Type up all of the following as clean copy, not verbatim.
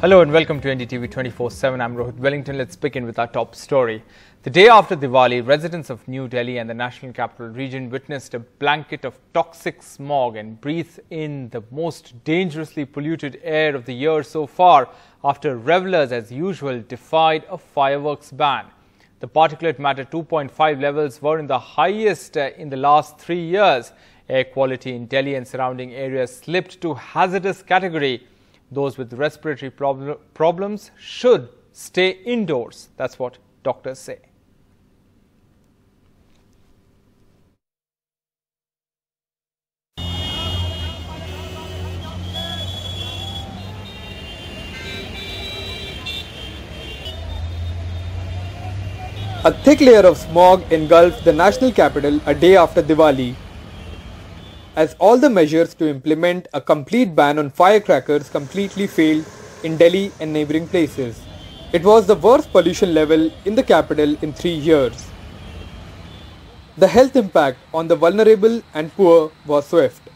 Hello and welcome to NDTV 24/7. I'm Rohit Wellington. Let's begin with our top story. The day after Diwali, residents of New Delhi and the National Capital Region witnessed a blanket of toxic smog and breathed in the most dangerously polluted air of the year so far after revelers, as usual, defied a fireworks ban. The particulate matter 2.5 levels were in the highest in the last 3 years. Air quality in Delhi and surrounding areas slipped to hazardous category. Those with respiratory problems should stay indoors. That's what doctors say. A thick layer of smog engulfed the national capital a day after Diwali, as all the measures to implement a complete ban on firecrackers completely failed in Delhi and neighbouring places. It was the worst pollution level in the capital in 3 years. The health impact on the vulnerable and poor was swift.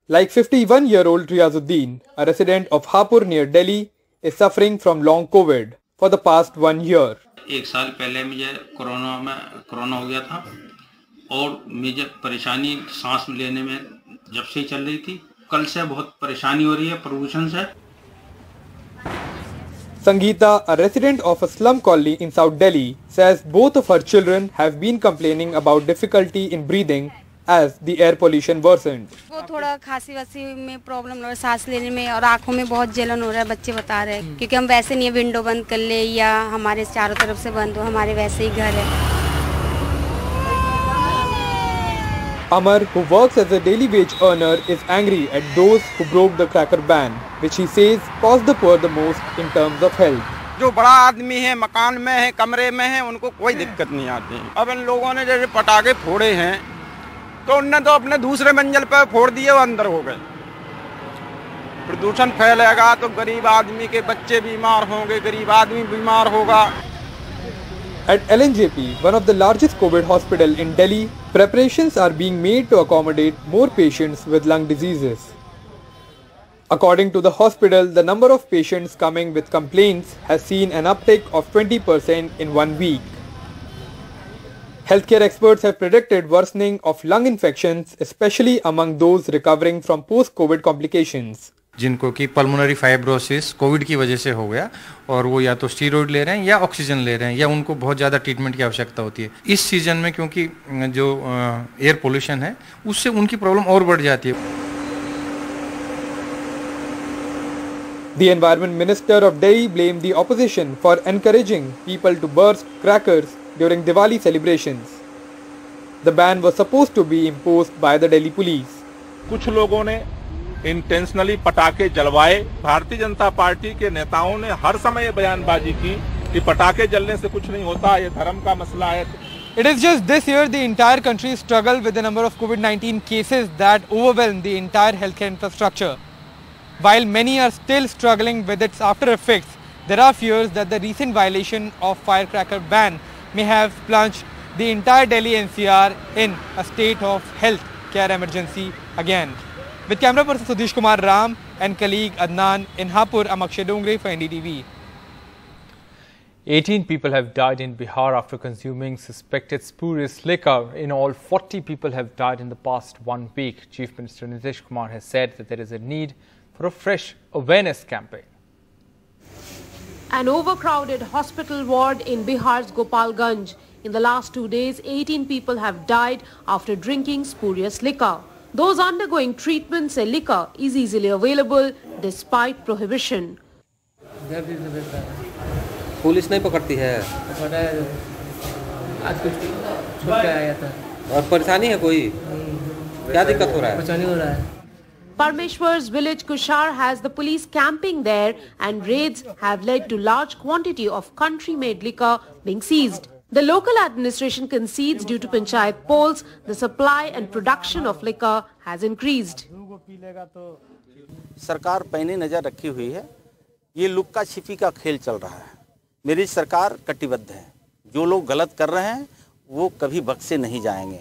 Like 51-year-old Riazuddin, a resident of Hapur near Delhi, is suffering from long COVID for the past 1 year. एक साल पहले मुझे corona हो गया था और मुझे परेशानी सांस लेने में जब से चल रही थी, कल से बहुत परेशानी हो रही है प्रदूषण से. Sangeeta, a resident of a slum colony in South Delhi, says both of her children have been complaining about difficulty in breathing as the air pollution worsened. वो थोड़ा खांसी वासी में प्रॉब्लम हो रहा है, सांस लेने में, और आंखों में बहुत जलन हो रहा है, बच्चे बता रहे हैं, क्योंकि हम वैसे नहीं विंडो बंद कर ले या हमारे चारों तरफ से बंद हो, हमारे वैसे ही घर है. Amar, who works as a daily wage earner, is angry at those who broke the cracker ban, which he says cost the poor the most in terms of health. जो बड़ा आदमी है, मकान में है, कमरे में है, उनको कोई दिक्कत नहीं आती. अब इन लोगों ने जैसे पटाखे फोड़े हैं, तो उनने तो अपने दूसरे मंजिल पर फोड़ दिए, वो अंदर हो गए. प्रदूषण फैलेगा तो गरीब आदमी के बच्चे बीमार होंगे, गरीब आदमी बीमार होगा. At LNJP, one of the largest COVID hospital in Delhi, preparations are being made to accommodate more patients with lung diseases. According to the hospital, the number of patients coming with complaints has seen an uptick of 20% in 1 week. Healthcare experts have predicted worsening of lung infections, especially among those recovering from post-COVID complications. जिनको कि pulmonary fibrosis Covid की वजह से हो गया और वो या तो स्टीरॉइड ले रहे हैं या ऑक्सीजन ले रहे हैं या उनको बहुत ज़्यादा ट्रीटमेंट की आवश्यकता होती है. इस सीजन में क्योंकि जो एयर पोल्यूशन है उससे उनकी प्रॉब्लम और बढ़ जाती है. The Environment Minister of Delhi blamed the opposition for encouraging people to burst crackers during Diwali celebrations. The ban was supposed to be imposed by the Delhi police. कुछ लोगों ने इंटेंशनली पटाखे जलवाए. भारतीय जनता पार्टी के नेताओं ने हर समय बयानबाजी की कि पटाखे जलने से कुछ नहीं होता, ये धर्म का मसला है. It is just this year the entire country struggled with the number of COVID-19 cases that overwhelmed the entire healthcare infrastructure. While many are still struggling with its after effects, there are fears that the recent violation of firecracker ban may have plunged the entire Delhi NCR in a state of health care emergency again. With camera person Sudhish Kumar Ram and colleague Adnan in Hapur, I'm Akshay Dongre for NDTV. 18 people have died in Bihar after consuming suspected spurious liquor. In all, 40 people have died in the past 1 week. Chief Minister Nitish Kumar has said that there is a need for a fresh awareness campaign. An overcrowded hospital ward in Bihar's Gopalganj. In the last 2 days, 18 people have died after drinking spurious liquor. Those undergoing treatment say liquor is easily available despite prohibition. Police नहीं पकड़ती है. आज कुछ छूट के आया था. और परेशानी है कोई? क्या दिक्कत हो रहा है? परेशानी हो रहा है. Parmeshwar's village Kushar has the police camping there, and raids have led to large quantity of country-made liquor being seized. The local administration concedes due to panchayat polls, the supply and production of liquor has increased. सरकार पैनी नजर रखी हुई है. ये लुक्का छिपी का खेल चल रहा है. मेरी सरकार कटिबद्ध है. जो लोग गलत कर रहे हैं वो कभी बख्शे नहीं जाएंगे.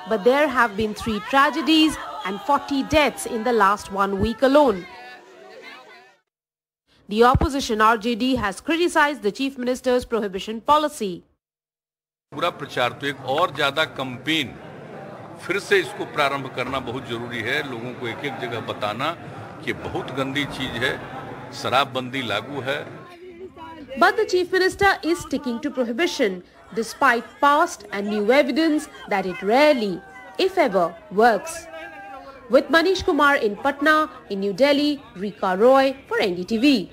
But there have been 3 tragedies and 40 deaths in the last 1 week alone. The opposition RJD has criticized the Chief Minister's prohibition policy. पूरा प्रचार तो एक और ज्यादा कैंपेन फिर से इसको प्रारंभ करना बहुत जरूरी है। लोगों को एक एक जगह बताना कि बहुत गंदी चीज है, शराबबंदी लागू है। But the Chief Minister is sticking to prohibition despite past and new evidence that it rarely, if ever, works. With Manish Kumar in Patna, in New Delhi, Rika Roy for NDTV.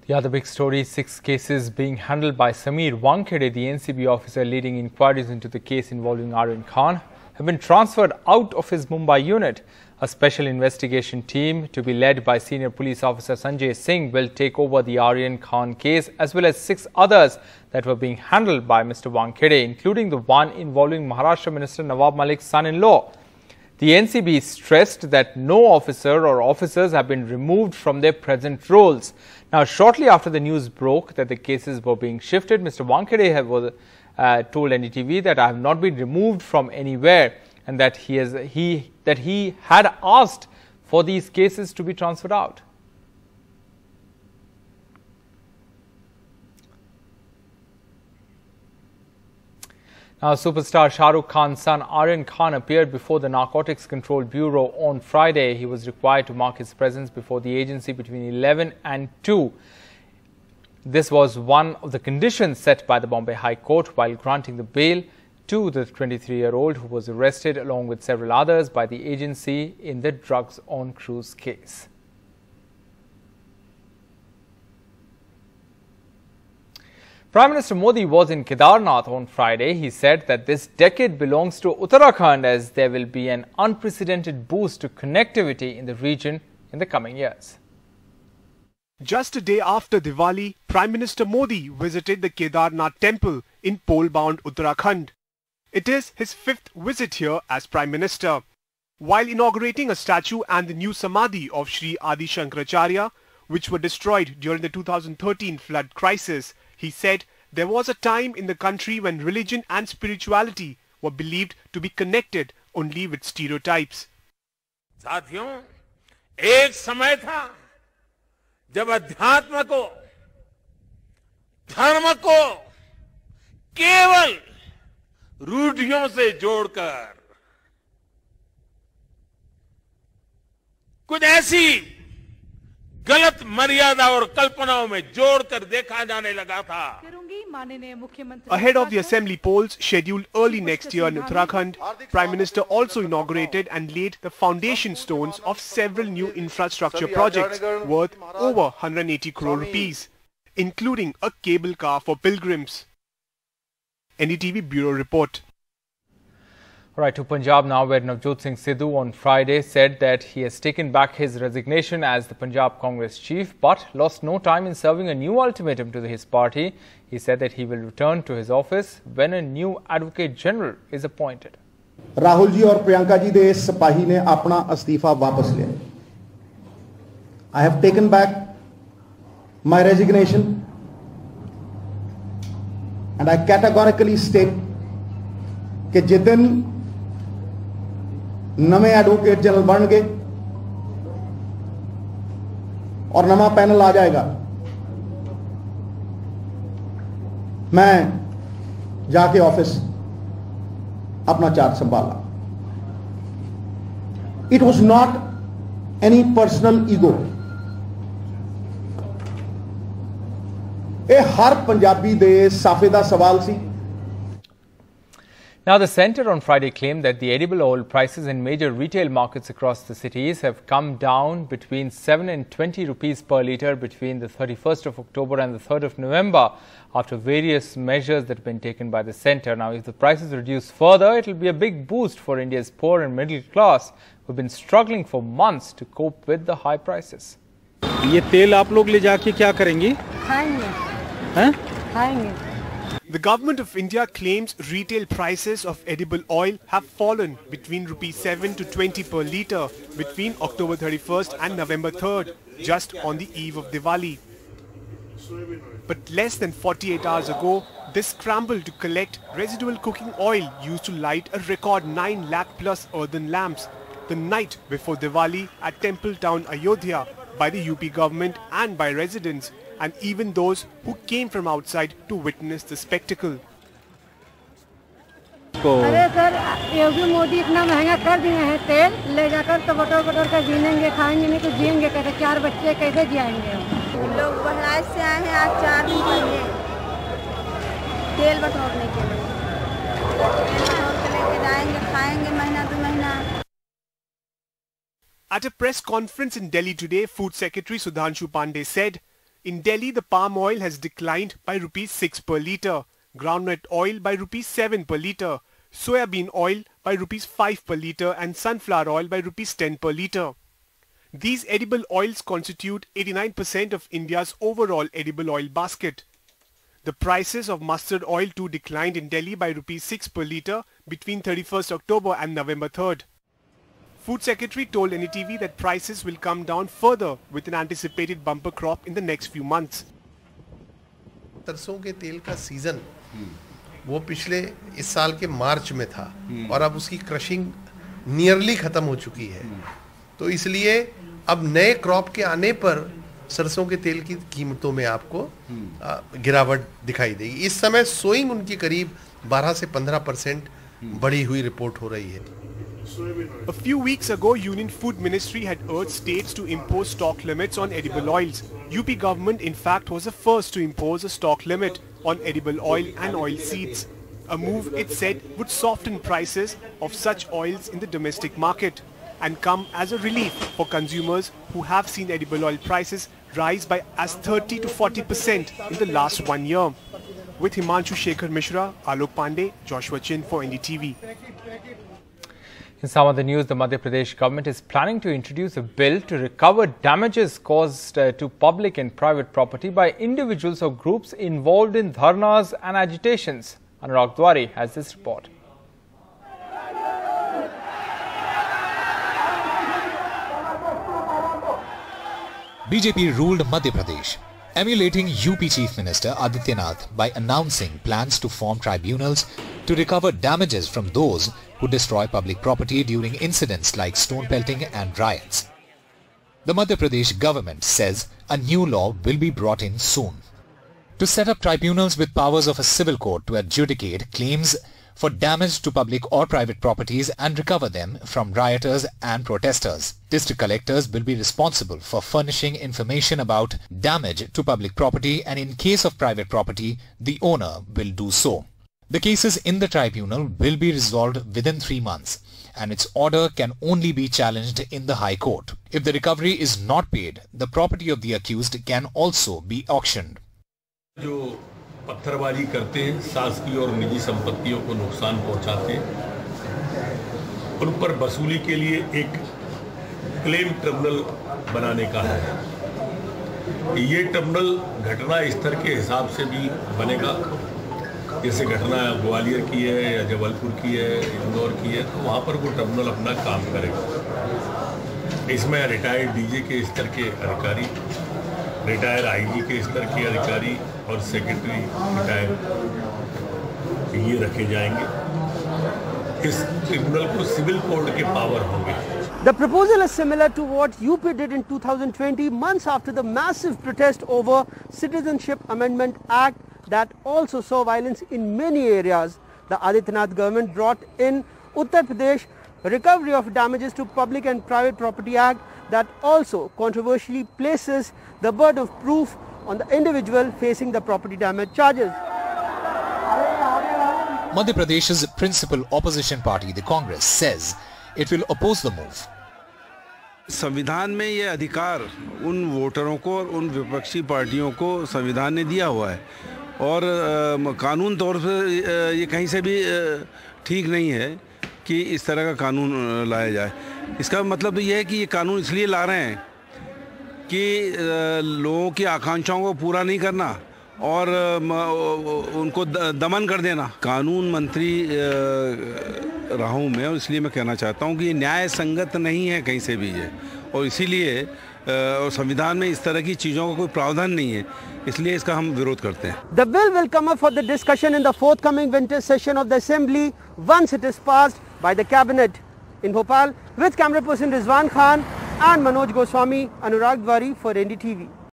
The other big story, 6 cases being handled by Sameer Wankhede, the NCB officer leading inquiries into the case involving Aryan Khan, have been transferred out of his Mumbai unit. A special investigation team to be led by senior police officer Sanjay Singh will take over the Aryan Khan case as well as 6 others that were being handled by Mr. Wankhede, including the one involving Maharashtra Minister Nawab Malik's son-in-law. The NCB stressed that no officer or officers have been removed from their present roles. Now, shortly after the news broke that the cases were being shifted, Mr. Wankhede told NDTV that I have not been removed from anywhere and that he had asked for these cases to be transferred out. Now, superstar Shah Rukh Khan's son Aryan Khan appeared before the Narcotics Control Bureau on Friday. He was required to mark his presence before the agency between 11 and 2. This was one of the conditions set by the Bombay High Court while granting the bail to the 23-year-old who was arrested along with several others by the agency in the drugs on cruise case. Prime Minister Modi was in Kedarnath on Friday. He said that this decade belongs to Uttarakhand as there will be an unprecedented boost to connectivity in the region in the coming years. Just a day after Diwali, Prime Minister Modi visited the Kedarnath temple in pole-bound Uttarakhand. It is his 5th visit here as Prime Minister. While inaugurating a statue and the new Samadhi of Sri Adi Shankaracharya, which were destroyed during the 2013 flood crisis, he said there was a time in the country when religion and spirituality were believed to be connected only with stereotypes. साथियों, एक समय था जब अध्यात्म को, धर्म को केवल रूढ़ियों से जोड़कर कुछ ऐसी गलत मर्यादा और कल्पनाओं में जोड़कर देखा जाने लगा था. Ahead of the assembly polls scheduled early next year in Uttarakhand, Prime Minister also inaugurated and laid the foundation stones of several new infrastructure projects worth over 180 crore rupees, including a cable car for pilgrims. NDTV Bureau Report. All right, to Punjab now, where Navjot Sidhu on Friday said that he has taken back his resignation as the Punjab Congress chief, but lost no time in serving a new ultimatum to his party. He said that he will return to his office when a new Advocate General is appointed. Rahul ji और प्रियंका जी दे सिपाही ने अपना अस्तीफा वापस लिया. I have taken back my resignation and I categorically state कि जिस दिन नवे एडवोकेट जनरल बन गए और नवा पैनल आ जाएगा, मैं जाके ऑफिस अपना चार्ज संभाला. It was not any personal ego. ये हर पंजाबी दे साफे दा सवाल सी. Now, the centre on Friday claimed that the edible oil prices in major retail markets across the cities have come down between 7 and 20 rupees per litre between the 31st of October and the 3rd of November after various measures that have been taken by the centre. Now, if the prices reduce further, it will be a big boost for India's poor and middle class who have been struggling for months to cope with the high prices. ये तेल आप लोग ले जाके क्या करेंगी? खाएंगे. हैं? खाएंगे. The government of India claims retail prices of edible oil have fallen between rupees 7 to 20 per litre between October 31st and November 3rd, just on the eve of Diwali. But less than 48 hours ago, This scramble to collect residual cooking oil used to light a record 9 lakh plus earthen lamps the night before Diwali at temple town Ayodhya by the UP government and by residents and even those who came from outside to witness the spectacle. अरे sir, योगी मोदी इतना महंगा कर दिए हैं तेल, ले जाकर तो बटोर कर जीनेंगे, खाएंगे नहीं तो जिएंगे कैसे, 4 बच्चे कैसे जिएंगे हम लोग बहराइच से आए हैं आज 4 दिन पहले तेल बटोरने के लिए, तेल बटोर के लेके जाएंगे, खाएंगे महीना 2 महीना. At a press conference in Delhi today, Food Secretary Sudhanshu Pandey said, in Delhi the palm oil has declined by ₹6 per litre, groundnut oil by ₹7 per litre, soybean oil by ₹5 per litre and sunflower oil by ₹10 per litre. These edible oils constitute 89% of India's overall edible oil basket. The prices of mustard oil too declined in Delhi by ₹6 per litre between 31st October and November 3rd. Food Secretary told NDTV that prices will come down further with an anticipated bumper crop in the next few months. सरसों के तेल का season वो पिछले इस साल के मार्च में था और अब उसकी क्रशिंग नियरली खत्म हो चुकी है, तो इसलिए अब नए क्रॉप के आने पर सरसों के तेल की कीमतों में आपको गिरावट दिखाई देगी. इस समय सोइंग उनकी करीब 12 से 15% बढ़ी हुई रिपोर्ट हो रही है. A few weeks ago, Union Food Ministry had urged states to impose stock limits on edible oils. UP government in fact was the first to impose a stock limit on edible oil and oil seeds. A move it said would soften prices of such oils in the domestic market and come as a relief for consumers who have seen edible oil prices rise by as 30 to 40% in the last 1 year. With Himanshu Shekhar Mishra, Alok Pandey, Joshua Chin for NDTV. In some other news, the Madhya Pradesh government is planning to introduce a bill to recover damages caused to public and private property by individuals or groups involved in dharnas and agitations. Anurag Dwari has this report. BJP ruled Madhya Pradesh, emulating UP Chief Minister Adityanath by announcing plans to form tribunals to recover damages from those who destroy public property during incidents like stone pelting and riots. The Madhya Pradesh government says a new law will be brought in soon to set up tribunals with powers of a civil court to adjudicate claims for damage to public or private properties and recover them from rioters and protesters. District collectors will be responsible for furnishing information about damage to public property, and in case of private property, the owner will do so. The cases in the tribunal will be resolved within 3 months, and its order can only be challenged in the High Court. If the recovery is not paid, the property of the accused can also be auctioned. जो पत्थरबाजी करते हैं, शासकीय और निजी संपत्तियों को नुकसान पहुंचाते हैं, उन पर वसूली के लिए एक क्लेम ट्रिब्यूनल बनाने का है. ये ट्रिब्यूनल घटना स्तर के हिसाब से भी बनेगा. जैसे घटना ग्वालियर की है या जबलपुर की है, इंदौर की है, तो वहाँ पर वो ट्रिब्यूनल अपना काम करेगा. इसमें रिटायर्ड डीजे के स्तर के अधिकारी, रिटायर आईजी के स्तर के अधिकारी और सेक्रेटरी रिटायर ये रखे जाएंगे. इस ट्रिब्यूनल को सिविल कोर्ट के पावर होंगे. The proposal is similar to what UP did in 2020, months after the massive protest over Citizenship Amendment Act that also saw violence in many areas. The Adityanath government brought in Uttar Pradesh Recovery of Damages to Public and Private Property Act that also controversially places the burden of proof on the individual facing the property damage charges. Madhya Pradesh's principal opposition party, the Congress, says it will oppose the move. संविधान में ये अधिकार उन वोटरों को और उन विपक्षी पार्टियों को संविधान ने दिया हुआ है और कानून तौर पर ये कहीं से भी ठीक नहीं है कि इस तरह का कानून लाया जाए. इसका मतलब ये है कि ये कानून इसलिए ला रहे हैं कि लोगों की आकांक्षाओं को पूरा नहीं करना और उनको दमन कर देना। कानून मंत्री रहा हूँ मैं, और इसलिए मैं कहना चाहता हूँ कि ये न्याय संगत नहीं है कहीं से भी ये, और इसीलिए और संविधान में इस तरह की चीज़ों का कोई प्रावधान नहीं है, इसलिए इसका हम विरोध करते हैं। The bill will come up for the discussion in the forthcoming winter session of the Assembly once it is passed by the Cabinet. In Bhopal, with camera person Rizwan Khan and Manoj Goswami, Anurag Dwari for NDTV.